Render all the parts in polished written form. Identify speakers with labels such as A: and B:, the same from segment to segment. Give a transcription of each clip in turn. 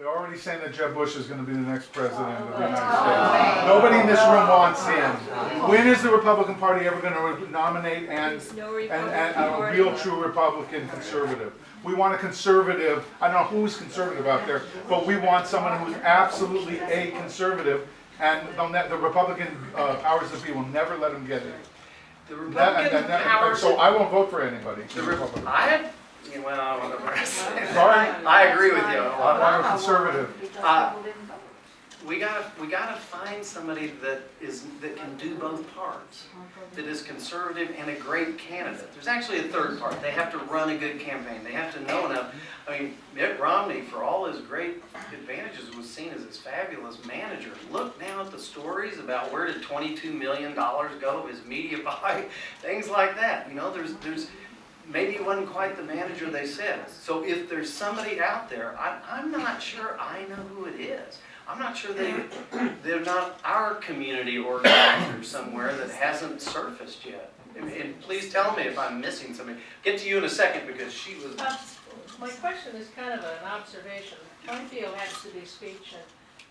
A: They're already saying that Jeb Bush is going to be the next president of the United States. Nobody in this room wants him. When is the Republican Party ever going to nominate and a real true Republican conservative? We want a conservative. I don't know who's conservative out there, but we want someone who's absolutely a conservative, and the Republican powers that be will never let him get it.
B: The Republican powers.
A: So I won't vote for anybody. Sorry?
B: I agree with you.
A: I'm a conservative.
B: We gotta find somebody that can do both parts. That is conservative and a great candidate. There's actually a third part. They have to run a good campaign. They have to know enough. I mean, Mitt Romney, for all his great advantages, was seen as this fabulous manager. Look now at the stories about where did $22 million go of his media buy, things like that. You know, there's maybe he wasn't quite the manager they said. So if there's somebody out there, I'm not sure I know who it is. I'm not sure they're not our community organizer somewhere that hasn't surfaced yet. And please tell me if I'm missing something. Get to you in a second because she was...
C: My question is kind of an observation. Tonyfield had City's speech, and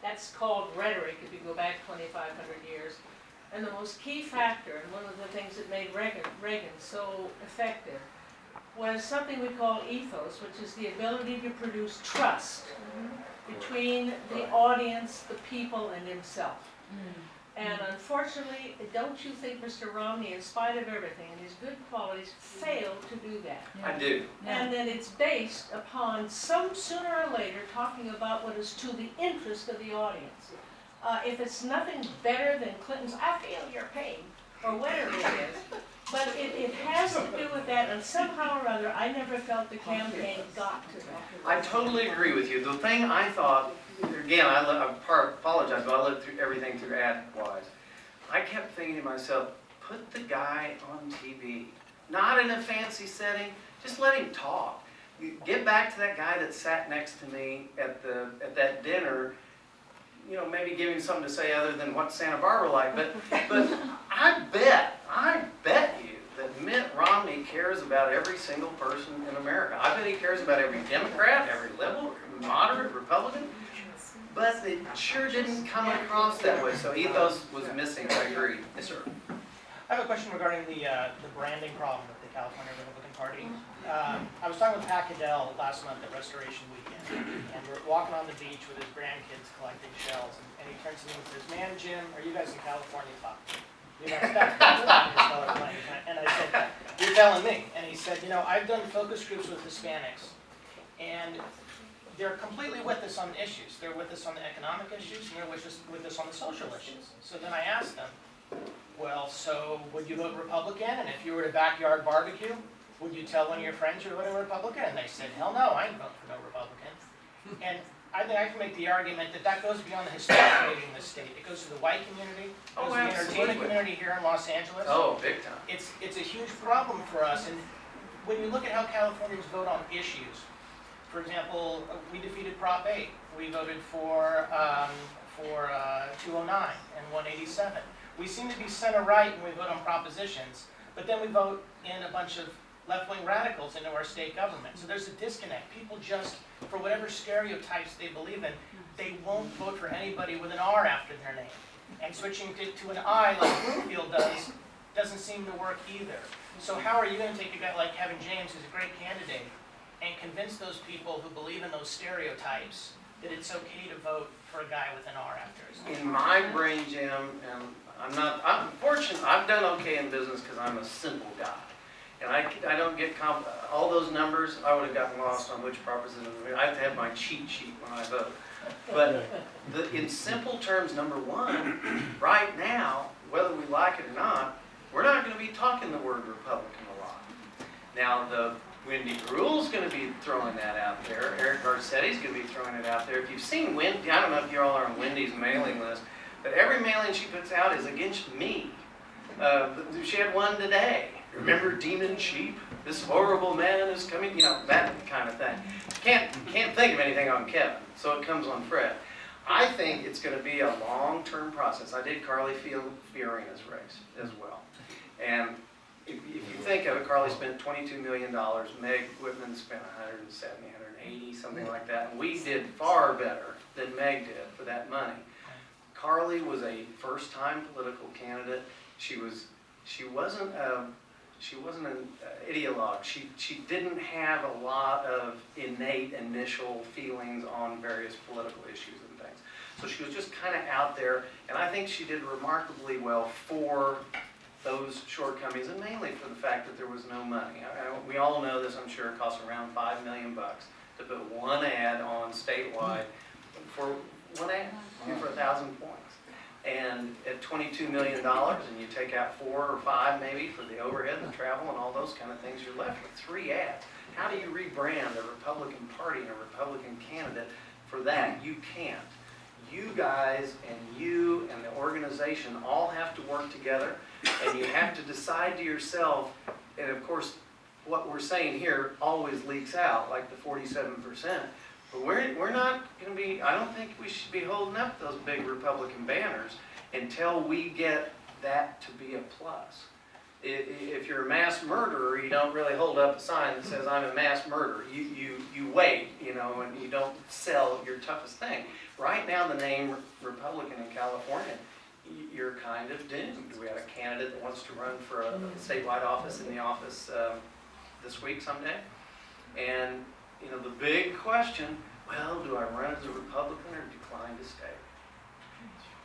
C: that's called rhetoric if you go back 2,500 years. And the most key factor, and one of the things that made Reagan so effective, was something we call ethos, which is the ability to produce trust between the audience, the people, and himself. And unfortunately, don't you think Mr. Romney, in spite of everything and his good qualities, failed to do that?
B: I do.
C: And that it's based upon some sooner or later talking about what is to the interest of the audience. If it's nothing better than Clinton's, I feel your pain, or whatever it is. But it has to do with that, and somehow or other, I never felt the campaign got to that.
B: I totally agree with you. The thing I thought, again, I apologize, but I lived through everything through AdWise. I kept thinking to myself, put the guy on TV, not in a fancy setting, just let him talk. Get back to that guy that sat next to me at that dinner. You know, maybe give him something to say other than what's Santa Barbara like. But I bet you that Mitt Romney cares about every single person in America. I bet he cares about every Democrat, every liberal, moderate, Republican. But it sure didn't come across that way. So ethos was missing. I agree. Yes, sir.
D: I have a question regarding the branding problem with the California Republican Party. I was talking with Pat Cadell last month at Restoration Weekend, and we're walking on the beach with his grandkids collecting shells, and he turns to me and says, "Man, Jim, are you guys in California? Fuck. You know, that's colorblind." And I said, "You're telling me." And he said, "You know, I've done focus groups with Hispanics, and they're completely with us on the issues. They're with us on the economic issues, and they're with us on the social issues." So then I asked them, "Well, so would you vote Republican? And if you were at a backyard barbecue, would you tell one of your friends you're voting Republican?" And they said, "Hell no, I ain't voting for no Republican." And I think I can make the argument that goes beyond the Hispanic community in this state. It goes to the white community, it goes to the entertainment community here in Los Angeles.
B: Oh, big time.
D: It's a huge problem for us. And when you look at how Californians vote on issues, for example, we defeated Prop 8. We voted for 209 and 187. We seem to be center-right when we vote on propositions, but then we vote in a bunch of left-wing radicals into our state government. So there's a disconnect. People just, for whatever stereotypes they believe in, they won't vote for anybody with an R after their name. And switching to an I, like Bloomfield does, doesn't seem to work either. So how are you going to take a guy like Kevin James, who's a great candidate, and convince those people who believe in those stereotypes that it's okay to vote for a guy with an R after his name?
B: In my brain, Jim, and I'm fortunate, I've done okay in business because I'm a simple guy. And I don't get all those numbers. I would have gotten lost on which proposition. I have to have my cheat sheet when I vote. But in simple terms, number one, right now, whether we like it or not, we're not going to be talking the word Republican a lot. Now, the Wendy Gruel's going to be throwing that out there. Eric Garcetti's going to be throwing it out there. If you've seen Wendy, I don't know if you all are on Wendy's mailing list, but every mailing she puts out is against me. She had one today. Remember Demon Sheep? This horrible man is coming. You know, that kind of thing. Can't think of anything on Kevin, so it comes on Fred. I think it's going to be a long-term process. I did Carly Fiorina's race as well. And if you think of it, Carly spent $22 million. Meg Whitman spent $170, 80, something like that. And we did far better than Meg did for that money. Carly was a first-time political candidate. She wasn't an ideologue. She didn't have a lot of innate initial feelings on various political issues and things. So she was just kind of out there, and I think she did remarkably well for those shortcomings, and mainly for the fact that there was no money. We all know this, I'm sure. It costs around $5 million to put one ad on statewide for one ad, for 1,000 points. And at $22 million, and you take out 4 or 5 maybe for the overhead and the travel and all those kind of things, you're left with 3 ads. How do you rebrand a Republican Party and a Republican candidate for that? You can't. You guys and you and the organization all have to work together, and you have to decide to yourself, and of course, what we're saying here always leaks out, like the 47%. But we're not going to be, I don't think we should be holding up those big Republican banners until we get that to be a plus. If you're a mass murderer, you don't really hold up a sign that says, I'm a mass murderer. You wait, and you don't sell your toughest thing. Right now, the name Republican in California, you're kind of doomed. We have a candidate that wants to run for a statewide office in the office this week someday. And the big question, well, do I run as a Republican or decline to stay?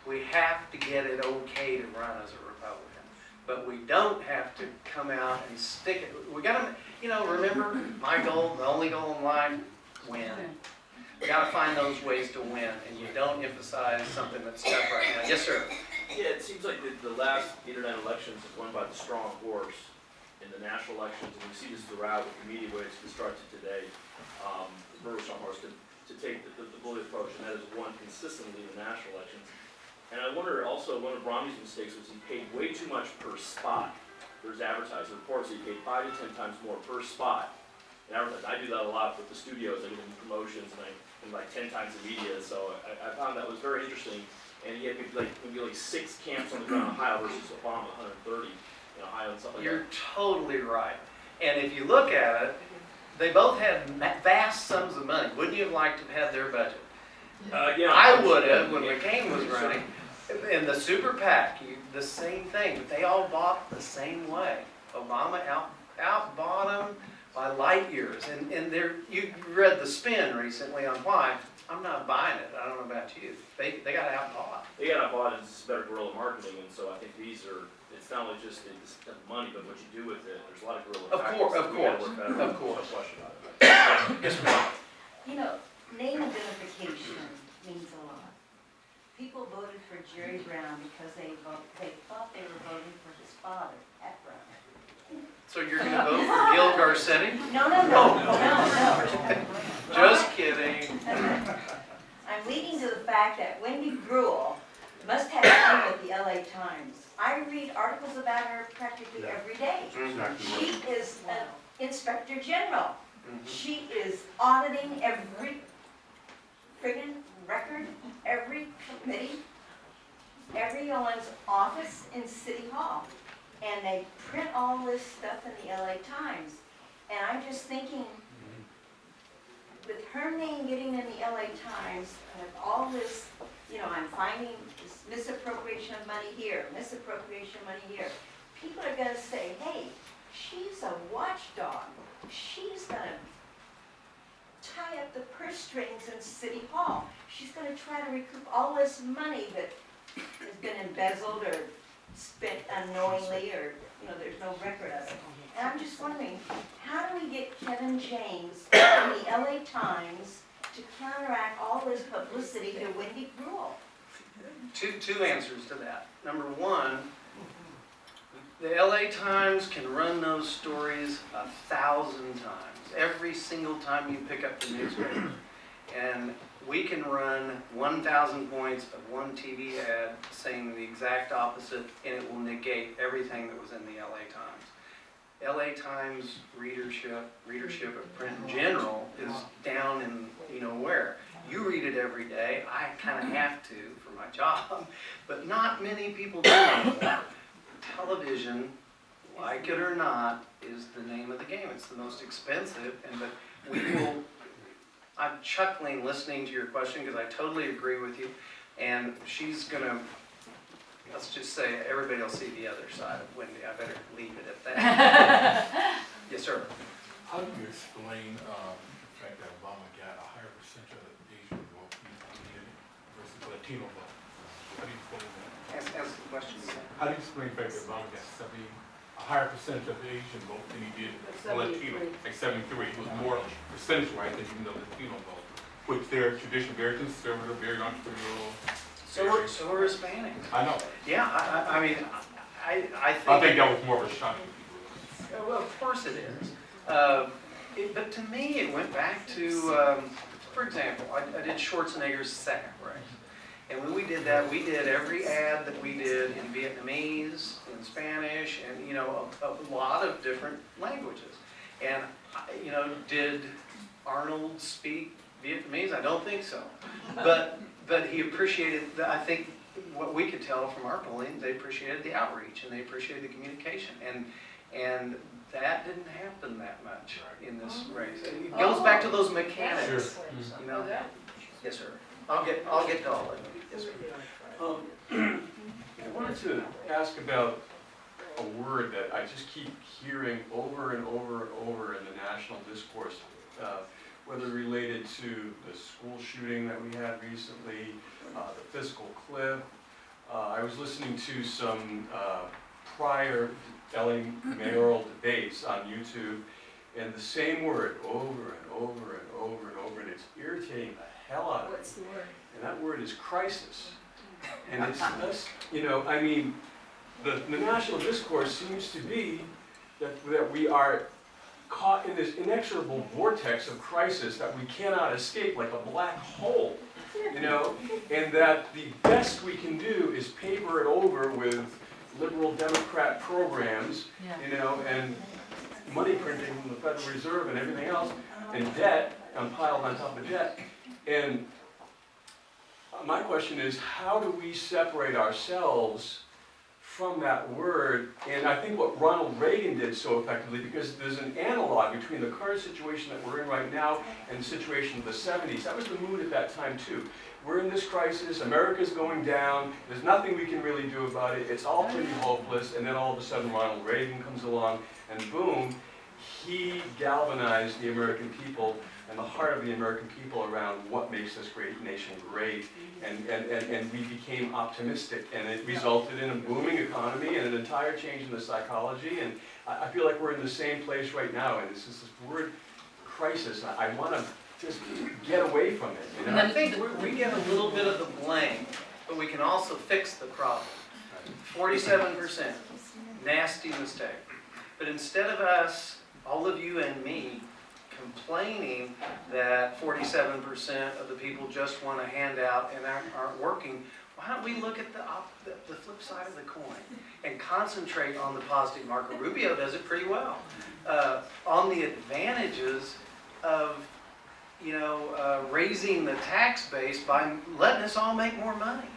B: We have to get it okay to run as a Republican, but we don't have to come out and stick it. We got to, remember my goal, the only goal in life, win. We got to find those ways to win, and you don't emphasize something that's tough right now. Yes, sir.
E: Yeah, it seems like the last internet elections have won by the strong horse in the national elections, and we see this throughout with the media way it's constructed today. The Burrow strong horse to take the bully approach, and that has won consistently in the national elections. And I wonder also, one of Romney's mistakes was he paid way too much per spot. There's advertising reports that he paid 5 to 10 times more per spot. And I do that a lot with the studios. I get in promotions and like 10 times the media. So I found that was very interesting. And he had maybe 6 camps on the ground in Ohio versus Obama, 130 in Ohio and stuff like that.
B: You're totally right. And if you look at it, they both had vast sums of money. Wouldn't you have liked to have had their budget?
E: Yeah,
B: I would have when McCain was running. In the super PAC, the same thing. But they all bought the same way. Obama outbought them by light years. And you read The Spin recently on why. I'm not buying it. I don't know about you. They got outbought.
E: They got outbought, and it's better guerrilla marketing. And so I think it's not only just the money, but what you do with it. There's a lot of guerrilla tactics.
B: Of course.
E: No question about it.
B: Yes, ma'am.
F: Name identification means a lot. People voted for Jerry Brown because they thought they were voting for his father, Pat Brown.
B: So you're going to vote for Gil Garcetti?
F: No.
B: Just kidding.
F: I'm leading to the fact that Wendy Gruhl must have been with the LA Times. I read articles about her practically every day. She is an inspector general. She is auditing every friggin' record, every committee, everyone's office in City Hall. And they print all this stuff in the LA Times. And I'm just thinking, with her name getting in the LA Times, and with all this, I'm finding this misappropriation of money here, misappropriation of money here. People are going to say, hey, she's a watchdog. She's going to tie up the purse strings in City Hall. She's going to try to recoup all this money that has been embezzled or spent unknowingly, or there's no record of it. And I'm just wondering, how do we get Kevin James in the LA Times to counteract all this publicity to Wendy Gruhl?
B: Two answers to that. Number one, the LA Times can run those stories 1,000 times. Every single time you pick up the newspaper. And we can run 1,000 points of one TV ad saying the exact opposite, and it will negate everything that was in the LA Times. LA Times readership of print in general is down in where. You read it every day. I kind of have to for my job, but not many people do anymore. Television, like it or not, is the name of the game. It's the most expensive, but we will I'm chuckling listening to your question because I totally agree with you. And she's gonna, let's just say, everybody will see the other side of Wendy. I better leave it at that. Yes, sir.
G: How do you explain the fact that Obama got a higher percentage of the Asian vote versus Latino vote? How do you explain that?
B: Ask the question again.
G: How do you explain the fact that Obama got a higher percentage of the Asian vote than he did the Latino? Like 73. It was more percentage-wise than even the Latino vote, which they're traditionally very conservative, very entrepreneurial.
B: So we're Hispanics.
G: I know.
B: Yeah, I mean, I think.
G: I think that was more of a shock to people.
B: Well, of course it is. But to me, it went back to, for example, I did Schwarzenegger's second race. And when we did that, we did every ad that we did in Vietnamese, in Spanish, and, you know, a lot of different languages. And, you know, did Arnold speak Vietnamese? I don't think so. But he appreciated, I think, what we could tell from our polling, they appreciated the outreach and they appreciated the communication. And that didn't happen that much in this race. It goes back to those mechanics. You know? Yes, sir. I'll get to all of it. Yes, sir.
H: I wanted to ask about a word that I just keep hearing over and over and over in the national discourse, whether related to the school shooting that we had recently, the fiscal cliff. I was listening to some prior LA mayoral debates on YouTube, and the same word over and over and over and over, and it's irritating the hell out of me.
C: What's the word?
H: And that word is crisis. And it's us, you know, I mean, the national discourse seems to be that we are caught in this inexorable vortex of crisis that we cannot escape like a black hole, you know, and that the best we can do is paper it over with liberal Democrat programs, you know, and money printing from the Federal Reserve and everything else, and debt, piled on top of debt. And my question is, how do we separate ourselves from that word? And I think what Ronald Reagan did so effectively, because there's an analog between the current situation that we're in right now and the situation of the 70s. That was the mood at that time too. We're in this crisis, America's going down, there's nothing we can really do about it, it's all pretty hopeless, and then all of a sudden Ronald Reagan comes along, and boom, he galvanized the American people and the heart of the American people around what makes this great nation great, and we became optimistic, and it resulted in a booming economy and an entire change in the psychology, and I feel like we're in the same place right now, and it's just this word crisis, I want to just get away from it. You know?
B: And I think we get a little bit of the blame, but we can also fix the problem. 47%, nasty mistake. But instead of us, all of you and me, complaining that 47% of the people just want a handout and aren't working, why don't we look at the flip side of the coin and concentrate on the positive? Marco Rubio does it pretty well. On the advantages of, you know, raising the tax base by letting us all make more money.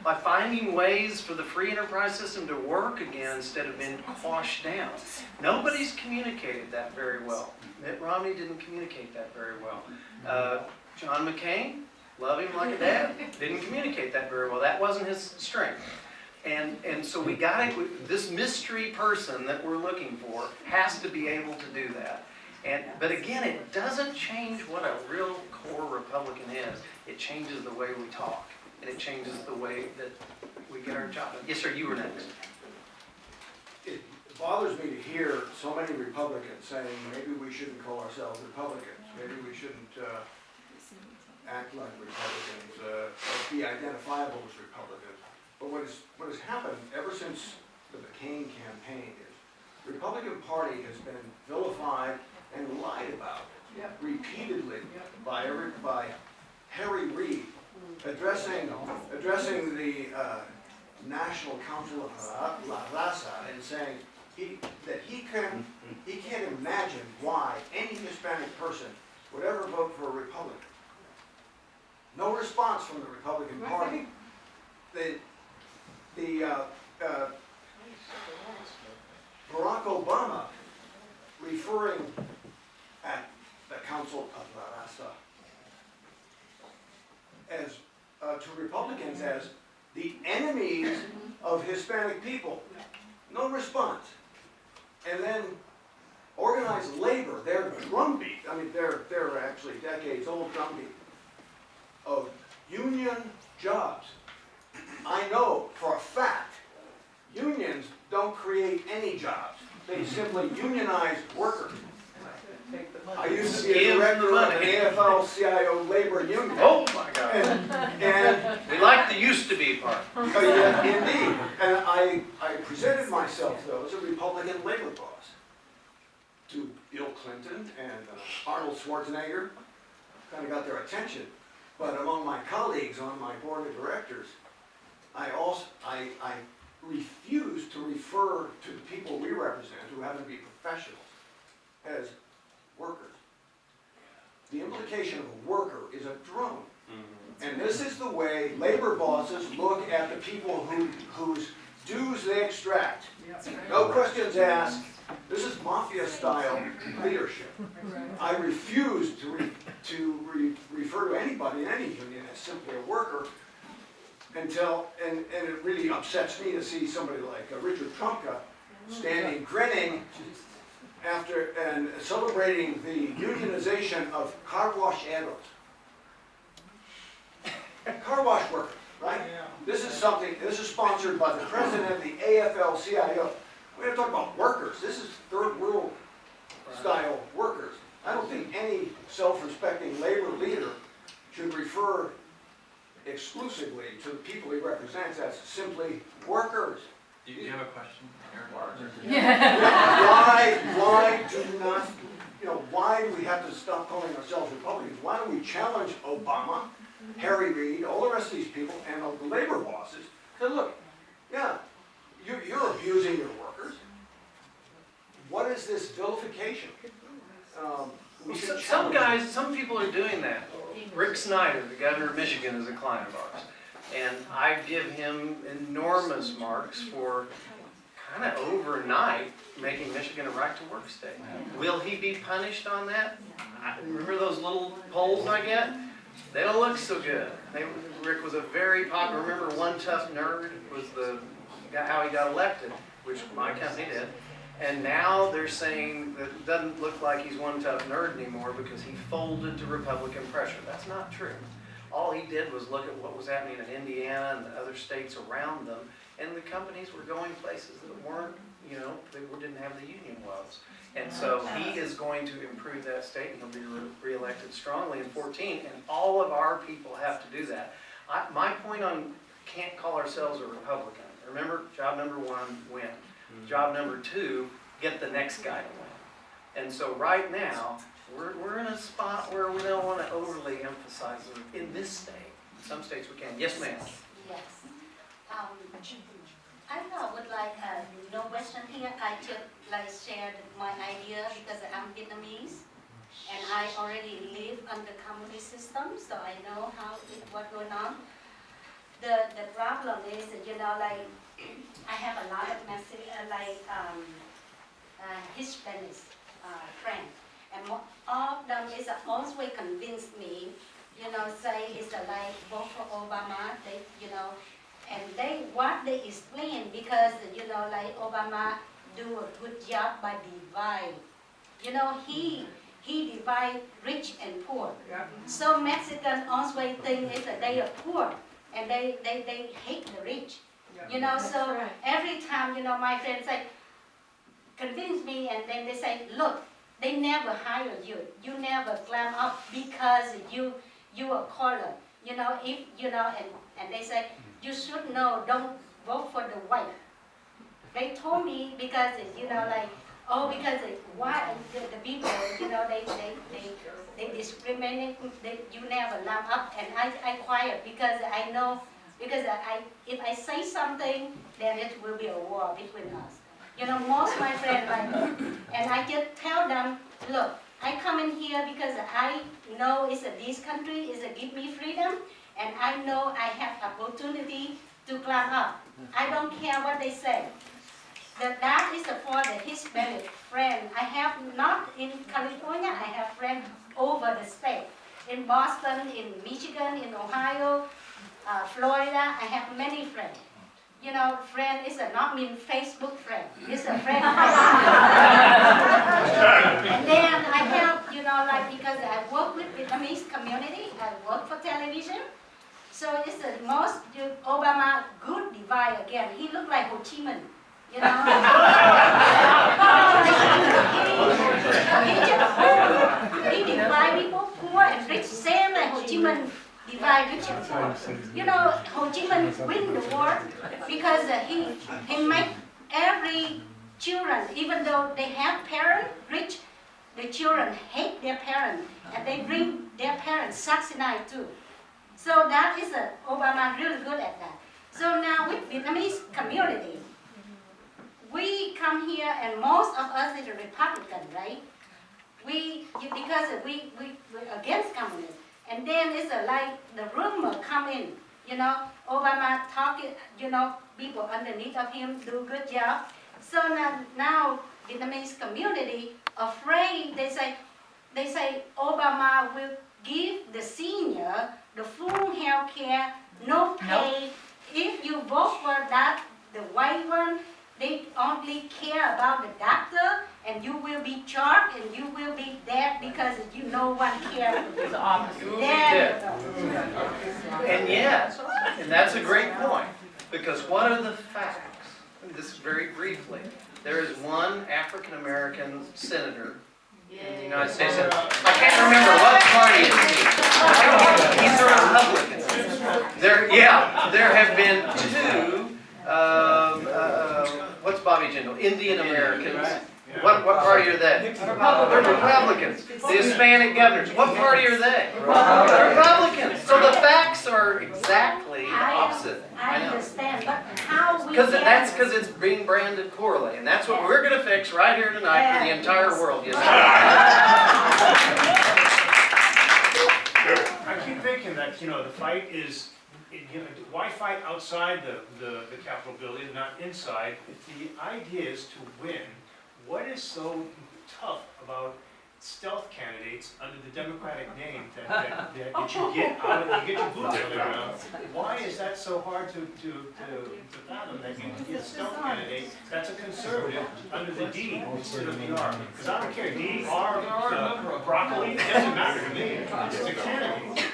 B: By finding ways for the free enterprise system to work again instead of being quashed down. Nobody's communicated that very well. Mitt Romney didn't communicate that very well. John McCain, love him like a dad, didn't communicate that very well. That wasn't his strength. And so we got it, this mystery person that we're looking for has to be able to do that. But again, it doesn't change what a real core Republican is. It changes the way we talk. And it changes the way that we get our job done. Yes, sir, you were next.
I: It bothers me to hear so many Republicans saying maybe we shouldn't call ourselves Republicans, maybe we shouldn't act like Republicans, or be identifiable as Republicans. But what has happened ever since the McCain campaign is the Republican Party has been vilified and lied about repeatedly by Harry Reid, addressing the National Council of La Raza and saying that he can't imagine why any Hispanic person would ever vote for a Republican. No response from the Republican Party. Barack Obama, referring at the Council of La Raza, to Republicans as the enemies of Hispanic people. No response. And then organized labor, their drumbeat, I mean, they're actually decades-old drumbeat of union jobs. I know for a fact, unions don't create any jobs. They simply unionize workers. I used to be a director of an AFL-CIO labor union.
B: Oh, my God.
I: And
B: We like the used to be part.
I: yeah, indeed. And I presented myself, though, as a Republican labor boss to Bill Clinton and Arnold Schwarzenegger. Kind of got their attention. But among my colleagues on my board of directors, I refuse to refer to the people we represent, who happen to be professionals, as workers. The implication of a worker is a drone. And this is the way labor bosses look at the people whose dues they extract. No questions asked. This is mafia-style leadership. I refuse to refer to anybody in any union as simply a worker until, and it really upsets me to see somebody like Richard Trumka standing grinning after and celebrating the unionization of car wash handlers. Car wash workers, right? This is sponsored by the president of the AFL-CIO. We're going to talk about workers. This is third world style workers. I don't think any self-respecting labor leader should refer exclusively to the people he represents as simply workers.
J: Do you have a question?
I: Why do not, why do we have to stop calling ourselves Republicans? Why don't we challenge Obama, Harry Reid, all the rest of these people, and the labor bosses? Say, look, yeah, you're abusing your workers. What is this vilification?
B: Some people are doing that. Rick Snyder, the governor of Michigan, is a client of ours. And I give him enormous marks for kind of overnight making Michigan a right-to-work state. Will he be punished on that? Remember those little polls I get? They don't look so good. Rick was a very popular, remember One Tough Nerd was how he got elected, which my company did. And now they're saying that it doesn't look like he's one tough nerd anymore because he folded to Republican pressure. That's not true. All he did was look at what was happening in Indiana and the other states around them, and the companies were going places that weren't, they didn't have the union woes. And so he is going to improve that state, and he'll be re-elected strongly in 2014, and all of our people have to do that. My point on can't call ourselves a Republican. Remember, job number one, win. Job number two, get the next guy to win. And so right now, we're in a spot where we don't want to overly emphasize it in this state. In some states we can. Yes, ma'am.
K: Yes. I would like, no question here, I just shared my idea because I'm Vietnamese and I already live under communist system, so I know what's going on. The problem is, I have a lot of Hispanic friends, and all of them is always convinced me, say it's like vote for Obama, and what they explain because Obama do a good job by divide. He divide rich and poor. So Mexican always think is that they are poor and they hate the rich. So every time, my friends say, convince me, and then they say, look, they never hire you. You never climb up because you are color. And they say, you should know, don't vote for the white. They told me because, because why the people, they discriminate, you never climb up, and I quiet because I know. Because if I say something, then it will be a war between us. Most of my friends and I just tell them, look, I come in here because I know this country is give me freedom, and I know I have opportunity to climb up. I don't care what they say. That is for the Hispanic friend. I have not in California, I have friends over the state. In Boston, in Michigan, in Ohio, Florida, I have many friends. You know, friend is not mean Facebook friend. It's a friend. And then I have, you know, like because I work with Vietnamese community, I work for television. So it's the most Obama good divide again. He looked like Ho Chi Minh, you know. he divide people poor and rich, same like Ho Chi Minh divide rich and poor. You know, Ho Chi Minh win the war because he make every children, even though they have parents rich, the children hate their parents and they bring their parents subsidized too. So that is Obama really good at that. So now with Vietnamese community, we come here and most of us is a Republican, right? Because we're against communism. And then it's like the rumor come in, you know, Obama talking, you know, people underneath of him do good job. So now Vietnamese community afraid, they say Obama will give the senior the full health care, no pay. If you vote for that, the white one, they only care about the doctor, and you will be charged, and you will be dead because you no one cares for you.
B: You will be dead. And yet, and that's a great point, because what are the facts? This is very briefly. There is one African-American senator in the United States. I can't remember what party it is. He's a Republican. There have been two, what's Bobby Jindal? Indian Americans. What party are they? They're Republicans. The Hispanic governors. What party are they? They're Republicans. So the facts are exactly the opposite.
K: I understand, but how we
B: Because it's being branded poorly, and that's what we're going to fix right here tonight for the entire world. Yes,
J: I keep thinking that, you know, the fight is, you know, why fight outside the Capitol building, not inside? If the idea is to win, what is so tough about stealth candidates under the Democratic name that you get out of, you get your boots on the ground? Why is that so hard to fathom that you can get a stealth candidate that's a conservative under the D instead of the R? Because I don't care, D, R, broccoli, it doesn't matter to me. It's a candidate.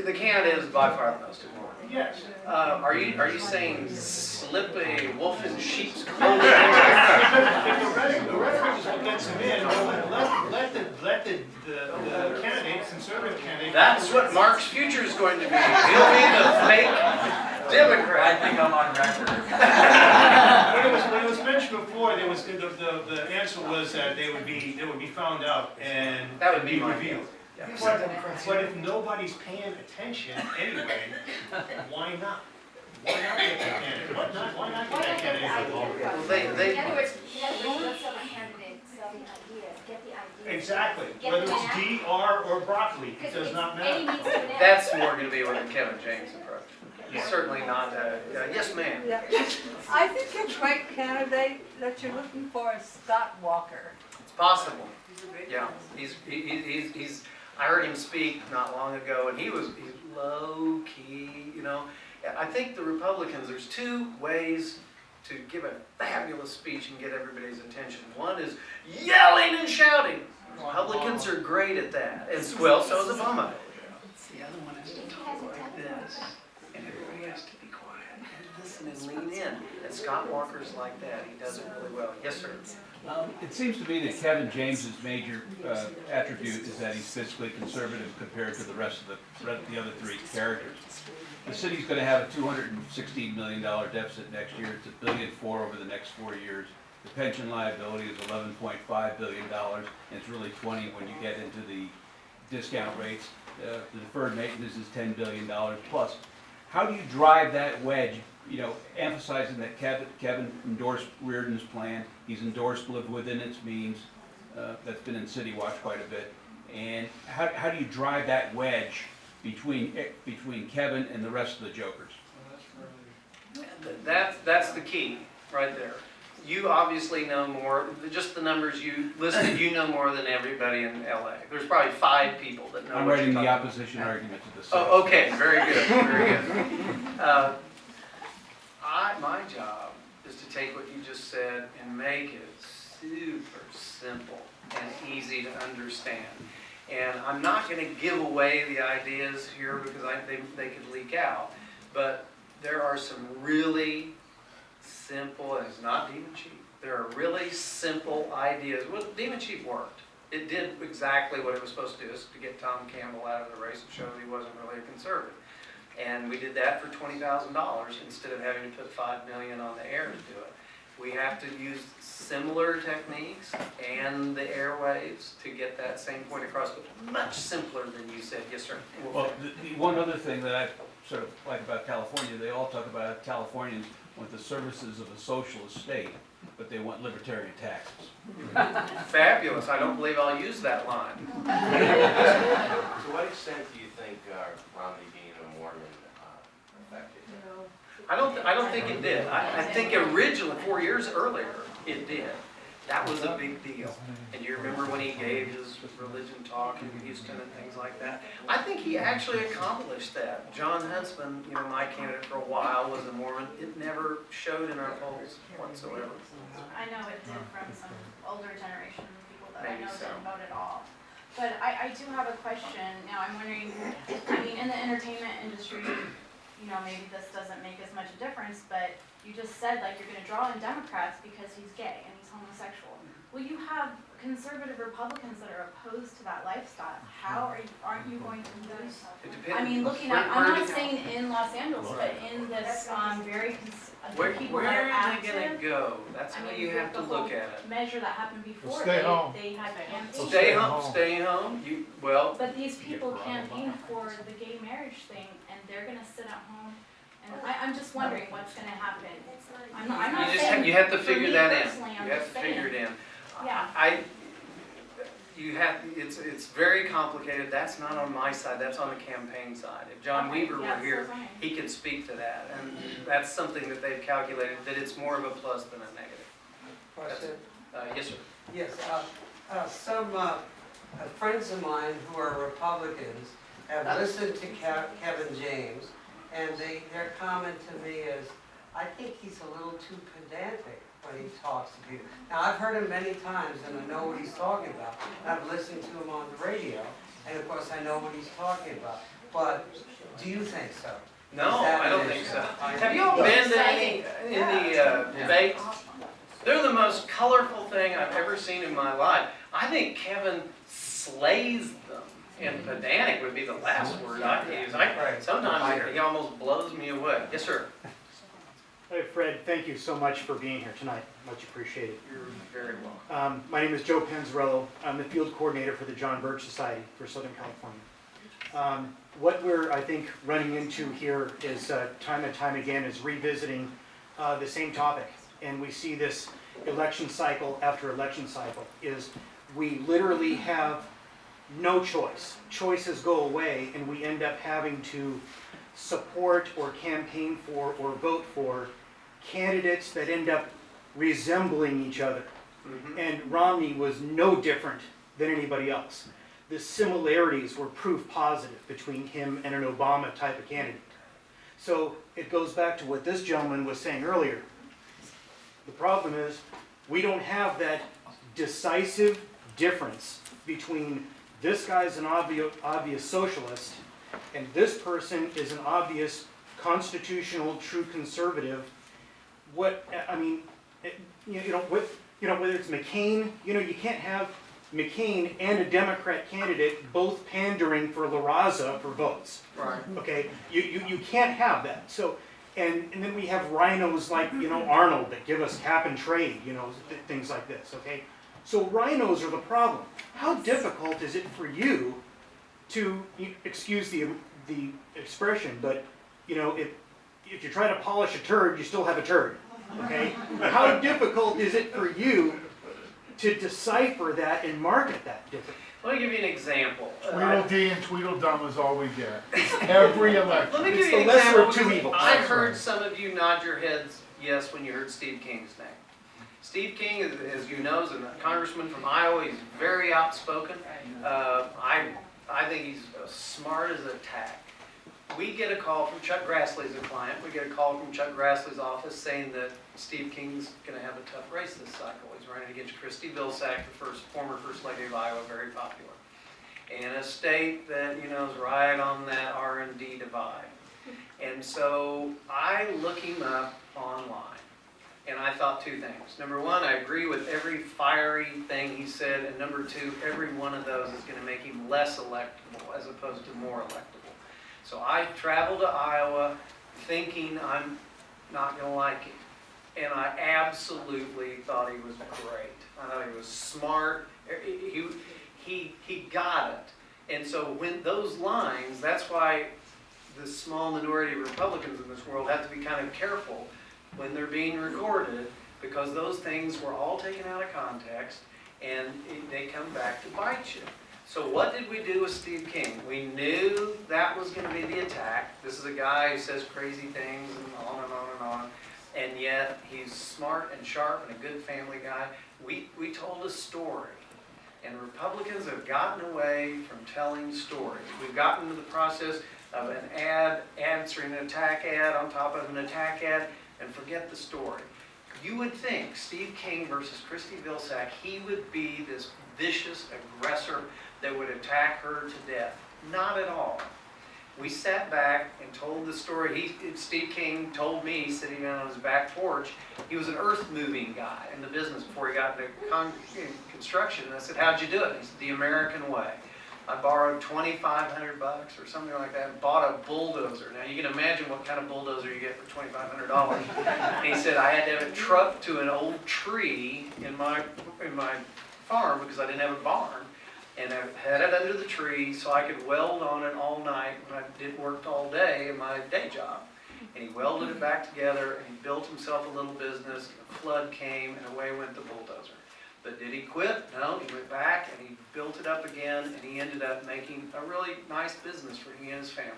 B: the candidate is by far the most important.
J: Yes.
B: Are you saying slip a wolf in sheep's clothing?
J: If the rhetoric is what gets them in, let the candidate, conservative candidate.
B: That's what Mark's future is going to be. He'll be the fake Democrat.
L: I think I'm on record.
J: When it was mentioned before, there was the answer was that they would be found out and
B: That would be my
J: revealed.
B: Yeah.
J: But if nobody's paying attention anyway, why not? Why not get that candidate? Why not get that candidate involved?
B: Well,
K: In other words, let's have a candidate, sell the idea, get the idea.
J: Exactly. Whether it's D, R, or broccoli, it does not matter.
B: That's more going to be with the Kevin James approach. Certainly not. Yes, ma'am.
M: Yeah. I think the right candidate that you're looking for is Scott Walker.
B: It's possible. Yeah, he's. I heard him speak not long ago, and he's low key. You know, I think the Republicans. There's two ways to give a fabulous speech and get everybody's attention. One is yelling and shouting. Republicans are great at that. Well, so is Obama. The other one is to talk like this, and everybody has to be quiet and listen and lean in. And Scott Walker's like that. He does it really well. Yes, sir.
L: It seems to me that Kevin James's major attribute is that he's fiscally conservative compared to the rest of the other three characters. The city's going to have a $216 million deficit next year. It's $1.4 billion over the next 4 years. The pension liability is $11.5 billion, and it's really 20 when you get into the discount rates. The deferred maintenance is $10 billion plus. How do you drive that wedge? You know, emphasizing that Kevin endorsed Reardon's plan. He's endorsed Live Within Its Means. That's been in City Watch quite a bit. And how do you drive that wedge between Kevin and the rest of the jokers?
B: That's the key right there. you obviously know more, just the numbers you listed, you know more than everybody in LA. There's probably 5 people that know
L: I'm
B: what
L: writing
B: you're
L: the
B: talking
L: opposition argument to this.
B: about. Oh, okay, very good, very good. My job is to take what you just said and make it super simple and easy to understand. And I'm not going to give away the ideas here because they could leak out, but there are some really simple, and it's not Demon Chief, there are really simple ideas. Well, Demon Chief worked. It did exactly what it was supposed to do, is to get Tom Campbell out of the race and show that he wasn't really a conservative. And we did that for $20,000 instead of having to put $5 million on the air to do it. We have to use similar techniques and the airwaves to get that same point across, but much simpler than you said. Yes, sir.
L: Well, the one other thing that I sort of like about California, they all talk about Californians want the services of a socialist state, but they want libertarian taxes.
B: Fabulous. I don't believe I'll use that line.
N: To what extent do you think Romney being a Mormon affected?
B: I don't think it did. I think originally, 4 years earlier, it did. That was a big deal. And you remember when he gave his religion talk in Houston and things like that? I think he actually accomplished that. John Huntsman, my candidate for a while, was a Mormon. It never showed in our polls whatsoever.
O: I know it did from some older generation people that I
B: Maybe
O: know
B: so.
O: didn't vote at all. But I do have a question. Now I'm wondering, I mean, in the entertainment industry, maybe this doesn't make as much a difference, but you just said like you're going to draw in Democrats because he's gay and he's homosexual. Well, you have conservative Republicans that are opposed to that lifestyle. How aren't you going to lose?
B: It depends.
O: I mean, looking at, I'm not saying in Los Angeles, but in this people that
B: Where
O: are
B: are they
O: active.
B: going to go? That's
O: I
B: how
O: mean,
B: you have to
O: the
B: look
O: whole
B: at it.
O: measure that happened before,
A: Stay home.
O: they had campaigns.
B: Stay home. Stay home.
O: But these people campaign for the gay marriage thing, and they're gonna sit at home, and I'm just wondering what's gonna happen. I'm not saying.
B: You have to
O: for
B: figure
O: me
B: that in.
O: personally, I'm
B: You have
O: just
B: to figure it
O: saying.
B: in.
O: Yeah.
B: It's very complicated. That's not on my side, that's on the campaign side. If John
O: Okay,
B: Weaver
O: yeah,
B: were here,
O: so fine.
B: he could speak to that. And that's something that they've calculated, that it's more of a plus than a negative.
P: Question?
B: Yes, sir.
P: Yes, some friends of mine who are Republicans have listened to Kevin James, and their comment to me is, I think he's a little too pedantic when he talks to people. Now, I've heard him many times, and I know what he's talking about. I've listened to him on the radio, and of course, I know what he's talking about. But do you think so?
B: No,
P: Is that
B: I don't
P: an
B: think
P: issue?
B: so. Have you all been to any debates? They're the most colorful thing I've ever seen in my life. I think Kevin slays them. And pedantic would be the last word I'd use. Sometimes he almost blows me away. Yes, sir.
Q: Hey, Fred, thank you so much for being here tonight. Much appreciated.
B: You're very welcome.
Q: My name is Joe Penzarello. I'm the field coordinator for the John Birch Society for Southern California. What we're, I think, running into here is time and time again is revisiting the same topic. And we see this election cycle after election cycle is we literally have no choice. Choices go away and we end up having to support or campaign for or vote for candidates that end up resembling each other. And Romney was no different than anybody else. The similarities were proof positive between him and an Obama type of candidate. So it goes back to what this gentleman was saying earlier. The problem is we don't have that decisive difference between this guy's an obvious socialist and this person is an obvious constitutional true conservative. Whether it's McCain, you can't have McCain and a Democrat candidate both pandering for La Raza for votes.
B: Right.
Q: Okay, you can't have that. So, and then we have rhinos like Arnold that give us cap and trade, things like this. Okay, so rhinos are the problem. How difficult is it for you to, excuse the expression, but if you try to polish a turd, you still have a turd. Okay, how difficult is it for you to decipher that and market that differently?
B: Let me give you an example.
A: Tweedledee and Tweedledum is all we get. Every election.
B: Let me give
Q: It's
B: you an
Q: the lesser
B: example.
Q: of two
B: because
Q: evils.
B: I heard some of you nod your heads yes when you heard Steve King's name. Steve King, as you know, is a congressman from Iowa. He's very outspoken. I think he's as smart as a tack. We get a call from Chuck Grassley's a client. We get a call from Chuck Grassley's office saying that Steve King's going to have a tough race this cycle. He's running against Christy Vilsack, the former First Lady of Iowa, very popular, in a state that, you know, is right on that R&D divide. And so I look him up online, and I thought two things. Number one, I agree with every fiery thing he said, and number two, every one of those is going to make him less electable as opposed to more electable. So I traveled to Iowa thinking I'm not going to like him, and I absolutely thought he was great. I thought he was smart. He got it. And so when those lines, that's why the small minority of Republicans in this world have to be kind of careful when they're being recorded, because those things were all taken out of context and they come back to bite you. So what did we do with Steve King? We knew that was going to be the attack. This is a guy who says crazy things and on and on and on, and yet he's smart and sharp and a good family guy. We told a story, and Republicans have gotten away from telling stories. We've gotten to the process of an ad answering an attack ad on top of an attack ad, and forget the story. You would think Steve King versus Christy Vilsack, he would be this vicious aggressor that would attack her to death. Not at all. We sat back and told the story. Steve King told me, sitting down on his back porch, he was an earth-moving guy in the business before he got into construction. And I said, how'd you do it? And he said, the American way. I borrowed $2,500 or something like that and bought a bulldozer. Now you can imagine what kind of bulldozer you get for $2,500. And he said I had to have it trucked to an old tree in my farm because I didn't have a barn. And I had it under the tree so I could weld on it all night when I did work all day in my day job. And he welded it back together, and he built himself a little business. And a flood came, and away went the bulldozer. But did he quit? No, he went back and he built it up again, and he ended up making a really nice business for he and his family.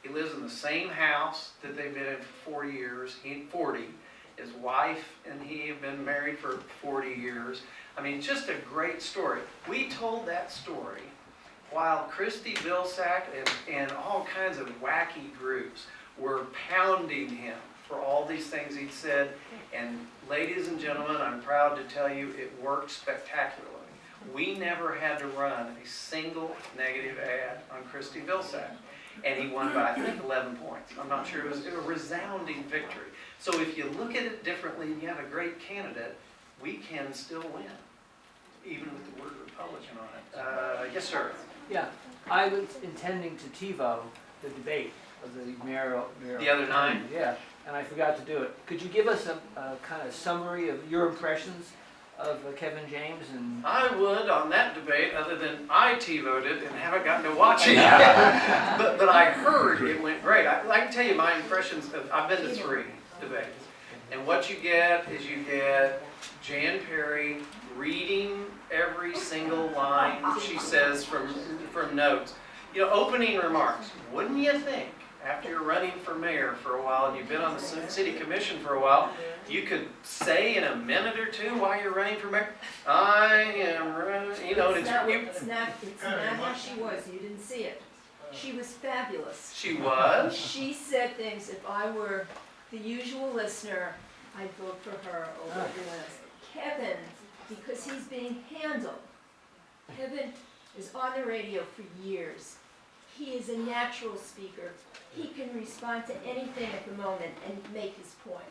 B: He lives in the same house that they've been in for 40 years. He's 40. His wife and he have been married for 40 years. I mean, just a great story. We told that story while Christy Vilsack and all kinds of wacky groups were pounding him for all these things he'd said. And ladies and gentlemen, I'm proud to tell you it worked spectacularly. We never had to run a single negative ad on Christy Vilsack. And he won by, I think, 11 points. I'm not sure. It was a resounding victory. So if you look at it differently and you have a great candidate, we can still win, even with the word Republican on it. Yes, sir.
R: Yeah, I was intending to TiVo the debate of the mayoral.
B: The other night?
R: Yeah, and I forgot to do it. Could you give us a kind of summary of your impressions of Kevin James? And
B: I would on that debate, other than I TiVo'd it and haven't gotten to watch it. but I heard it went great. I can tell you my impressions. I've been to 3 debates. And what you get is you get Jan Perry reading every single line she says from notes. You know, opening remarks. Wouldn't you think, after you're running for mayor for a while and you've been on the city commission for a while, you could say in a minute or two while you're running for mayor, I am running, you know.
S: It's not how she was. You didn't see it. She was fabulous.
B: She was?
S: She said things, if I were the usual listener, I'd vote for her over everyone else. Kevin, because he's being handled. Kevin is on the radio for years. He is a natural speaker. He can respond to anything at the moment and make his point.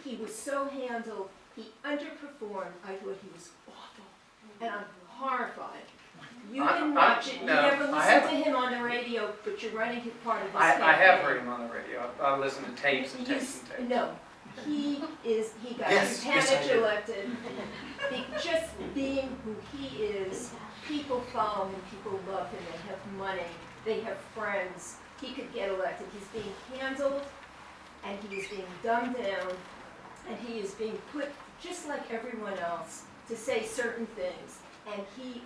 S: He was so handled. He underperformed. I thought he was awful. And I'm horrified. You didn't watch it. You never listened to him on the radio, but you're running part of this campaign.
B: I have heard him on the radio. I listen to tapes and tapes and tapes.
S: No. He got elected. Just being who he is, people follow him, people love him, they have money, they have friends. He could get elected. He's being handled, and he is being dumbed down, and he is being put, just like everyone else, to say certain things. And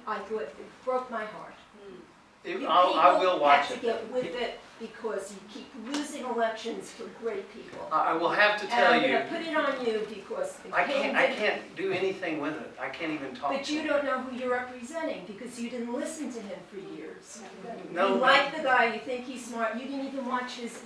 S: I thought, it broke my heart. You
B: I will
S: people
B: watch
S: have
B: it.
S: to get with it because you keep losing elections for great people.
B: I will have to tell
S: And
B: you,
S: I'm gonna put it on you because the
B: I
S: candidate.
B: can't do anything with it. I can't even talk
S: But
B: to
S: you
B: him.
S: don't know who you're representing because you didn't listen to him for years.
B: No,
S: You like the guy, you think he's smart, you didn't even watch his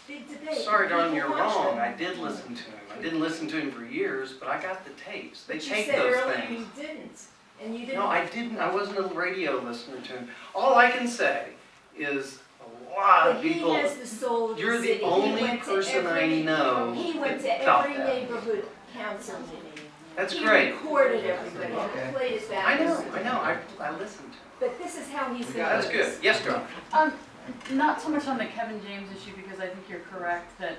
S: big debate.
B: sorry, Don, you're
S: People watch
B: wrong.
S: them.
B: I did listen to him. I didn't listen to him for years, but I got the tapes. They
S: But you
B: tape
S: said
B: those
S: earlier
B: things.
S: you didn't, and you didn't.
B: No, I didn't. I wasn't a radio listener to him. All I can say is a lot of
S: But he
B: people.
S: has the soul of the
B: You're
S: city.
B: the
S: He
B: only
S: went to
B: person I
S: every-
B: know
S: He went to
B: thought
S: every
B: that.
S: neighborhood council meeting.
B: That's
S: He
B: great.
S: recorded everybody,
B: Okay.
S: he played it back.
B: I know. I listened to him.
S: But this is how he's gonna
B: That's
S: do
B: good.
S: this.
B: Yes, John.
T: Not so much on the Kevin James issue, because I think you're correct that,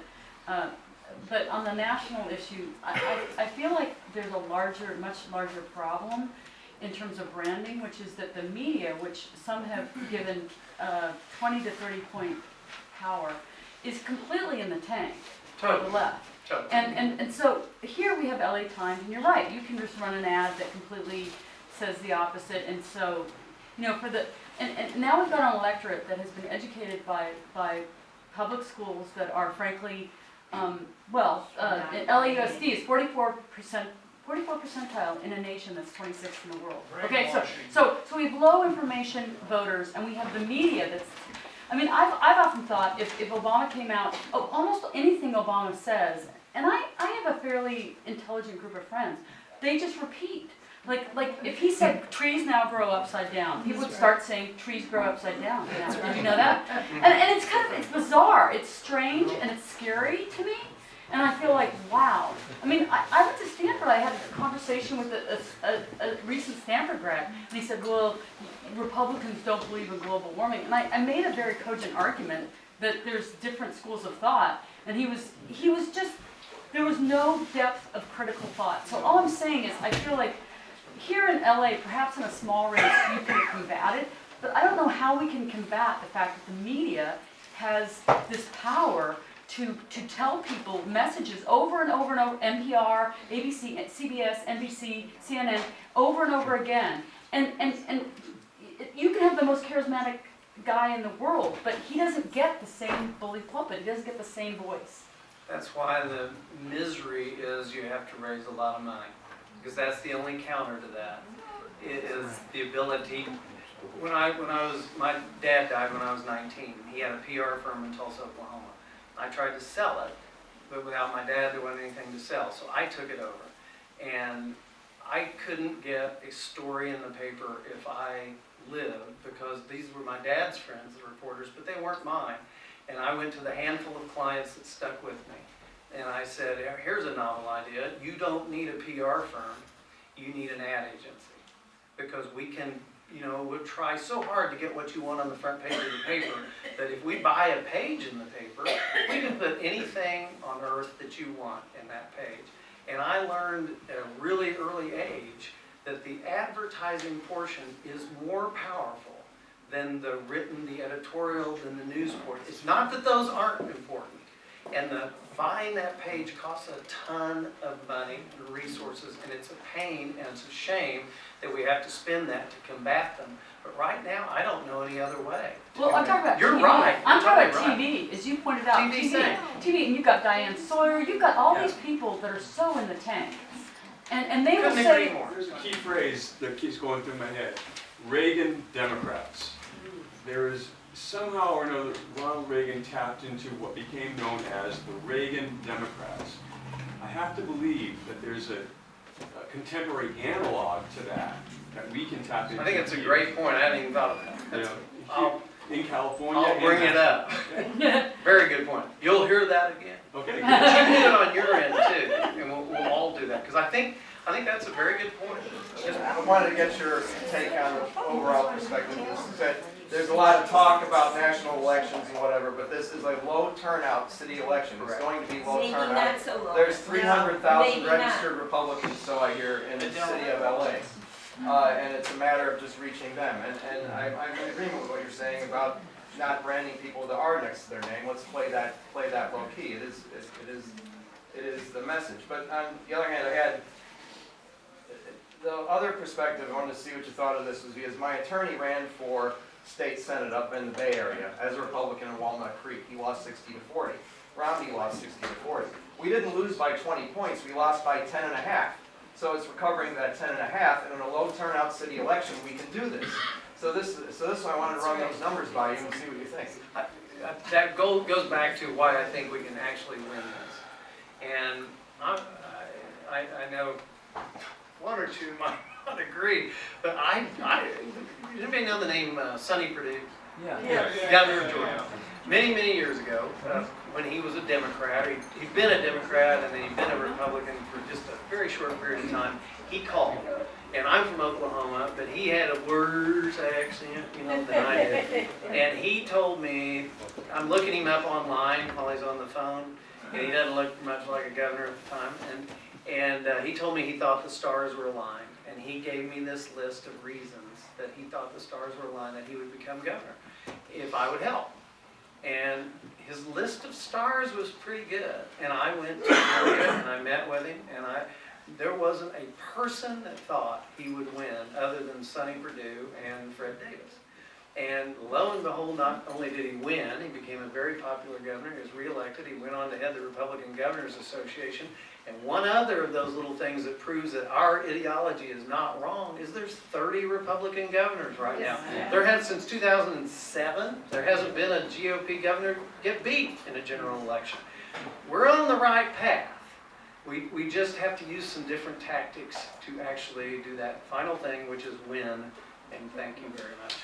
T: but on the national issue, I feel like there's a much larger problem in terms of branding, which is that the media, which some have given 20 to 30 point power, is completely in the tank for the left. And so here we have LA Times, and you're right, you can just run an ad that completely says the opposite, and so, you know, and now we've got an electorate that has been educated by public schools that are frankly, LAUSD is 44 percentile in a nation that's 26th in the world. Okay, so we have low information voters, and we have the media that's, I mean, I've often thought if Obama came out, almost anything Obama says, and I have a fairly intelligent group of friends, they just repeat. Like if he said trees now grow upside down, people would start saying trees grow upside down. Did you know that? And it's bizarre, it's strange, and it's scary to me. And I feel like, wow. I mean, I went to Stanford, I had a conversation with a recent Stanford grad, and he said, well, Republicans don't believe in global warming. And I made a very cogent argument that there's different schools of thought, and he was just, there was no depth of critical thought. So all I'm saying is, I feel like here in LA, perhaps in a small race, you can combat it, but I don't know how we can combat the fact that the media has this power to tell people messages over and over and over, NPR, ABC, CBS, NBC, CNN, over and over again. And you can have the most charismatic guy in the world, but he doesn't get the same bully pulpit, he doesn't get the same voice.
B: That's why the misery is you have to raise a lot of money, because that's the only counter to that. It is the ability. When my dad died when I was 19. He had a PR firm in Tulsa, Oklahoma. I tried to sell it, but without my dad, there wasn't anything to sell. So I took it over, and I couldn't get a story in the paper if I lived, because these were my dad's friends, the reporters, but they weren't mine. And I went to the handful of clients that stuck with me. And I said, here's a novel idea. You don't need a PR firm. You need an ad agency. Because we can, we'll try so hard to get what you want on the front page of the paper that if we buy a page in the paper, we can put anything on earth that you want in that page. And I learned at a really early age that the advertising portion is more powerful than the written, the editorial, than the news portion. It's not that those aren't important. And buying that page costs a ton of money and resources, and it's a pain and it's a shame that we have to spend that to combat them. But right now, I don't know any other way.
T: Well, I'm talking about
B: You're
T: TV.
B: right.
T: I'm talking about
B: Totally
T: TV, as you pointed out.
B: TV, same.
T: TV, and you've got Diane Sawyer, you've got all these people that are so in the tank. And they will
B: Couldn't agree
T: say,
B: more.
H: There's a key phrase that keeps going through my head. Reagan Democrats. There is somehow or another, Ronald Reagan tapped into what became known as the Reagan Democrats. I have to believe that there's a contemporary analog to that we can tap into.
B: I think it's a great point. I hadn't even thought of that.
H: In California.
B: I'll bring it up. Very good point. You'll hear that again.
H: Okay.
B: But you do it on your end too, and we'll all do that, because I think that's a very good point.
U: I wanted to get your take on the overall perspective. There's a lot of talk about national elections and whatever, but this is a low turnout city election. It's going to be low
S: Maybe
U: turnout.
S: not so low.
U: There's 300,000
S: Maybe not.
U: registered Republicans, so I hear, in the city of LA. And it's a matter of just reaching them. And I'm in agreement with what you're saying about not branding people with the R next to their name. Let's play that low key. It is the message. But on the other hand, I had the other perspective. I wanted to see what you thought of this, was because my attorney ran for state senate up in the Bay Area as a Republican in Walnut Creek. He lost 60-40. Romney lost 60-40. We didn't lose by 20 points, we lost by 10.5. So it's recovering that 10.5, and in a low turnout city election, we can do this. So this is why I wanted to run those numbers by you and see what you think.
B: That goes back to why I think we can actually win this. And I know one or two might not agree, but anybody know the name Sonny Perdue?
R: Yeah.
B: Governor of Georgia. Many years ago, when he was a Democrat, he'd been a Democrat and then he'd been a Republican for just a very short period of time, he called. And I'm from Oklahoma, but he had a worse accent, than I did. And he told me, I'm looking him up online while he's on the phone, and he doesn't look much like a governor at the time. And he told me he thought the stars were aligned. And he gave me this list of reasons that he thought the stars were aligned that he would become governor if I would help. And his list of stars was pretty good. And I went to Georgia and I met with him, and there wasn't a person that thought he would win other than Sonny Perdue and Fred Davis. And lo and behold, not only did he win, he became a very popular governor. He was reelected. He went on to head the Republican Governors Association. And one other of those little things that proves that our ideology is not wrong is there's 30 Republican governors right now. There has, since 2007, there hasn't been a GOP governor get beat in a general election. We're on the right path. We just have to use some different tactics to actually do that final thing, which is win. And thank you very much.